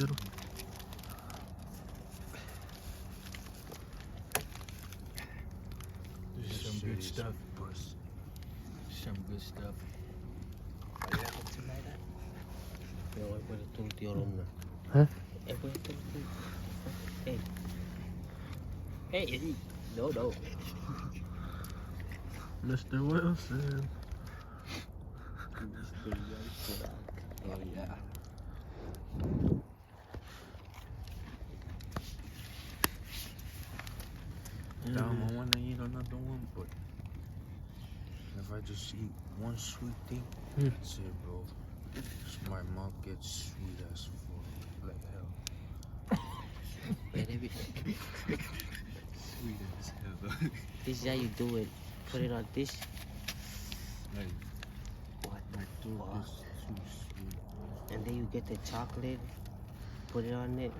entero. This is some good stuff. Some good stuff. Huh? Hey, no. Mr. Wilson. Oh yeah. Damn, I wanna eat another one, but if I just eat one sweet thing, that's it, bro. My mouth gets sweet as fuck, like hell. Sweet as hell. This is how you do it. Put it on this. Like, What? my throat is too sweet, bro. And then you get the chocolate. Put it on it.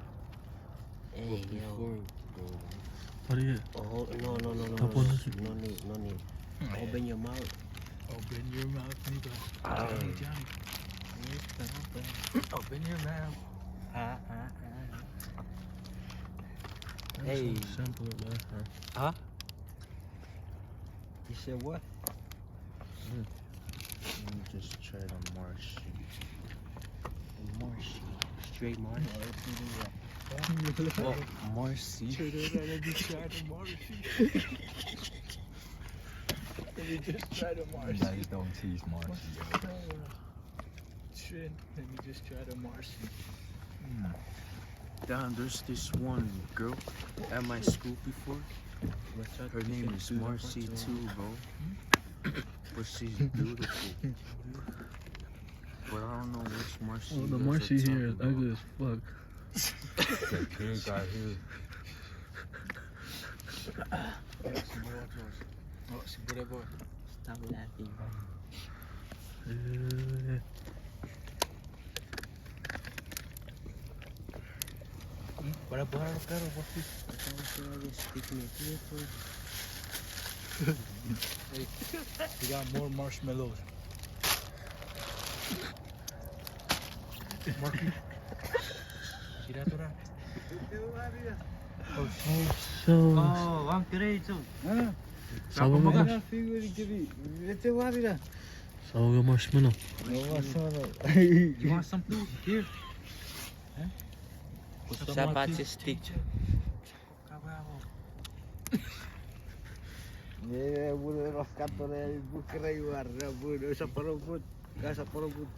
Hey, But yo. before, bro, What is it? Oh, no. Top on this? No need. Open your mouth. Open your mouth, nigga. Johnny. Open your mouth. Hey. Simple, man. Huh? You said what? let me just try the marshy. Marshy. Straight marshy. Oh, Marcy. Let me try the Marcy. Guys don't tease Marcy. Let me just try the Marcy. Damn, there's this one girl at my school before. Her name is Marcy too, bro. But she's beautiful. But I don't know which Marcy. Oh, the you guys Marcy are here is talking ugly as fuck. The kid got here. Stop laughing. Para poder alocar o você. We got more marshmallows. Marky. Tira. So. Oh, I'm direito. Sawa nga marshmallow. You want some food? Here. Sapato stick. Yeah, los cantores buscarei warna bud sa parobut kasa parobut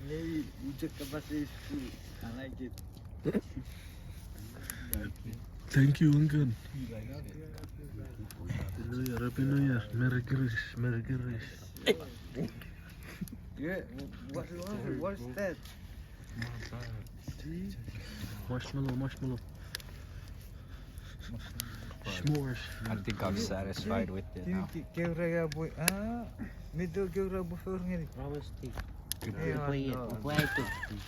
nei ujek kapasi I like it. Thank you, Uncle. Happy New Year. Merry Christmas. Yeah, what's that? Marshmallow. S'mores. I think I'm satisfied with it now. Kevra boy. Middle kevra before ngani. Promise stick. Upaya itu.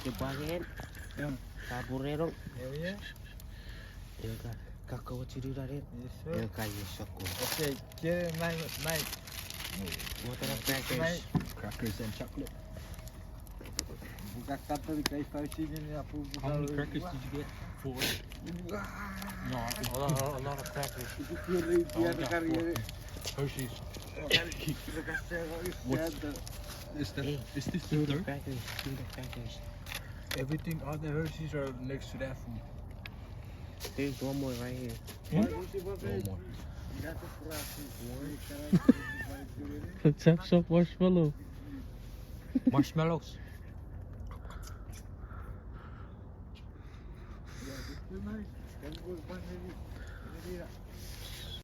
Kebagian. Taburero. Yeah. Ya kan. Kakao ciri dari. Ya kayu soko. Okay, kira night. Motor crackers. Crackers and chocolate. Buka kantor kai pausi ni apa buka. How many crackers did you get? 4. No, a lot of crackers. Dia ada karya. Hershey's. Is this the third? Crackers. Everything, all the Hershey's are next to that food. There's one more right here. Let's have some marshmallow. Marshmallows.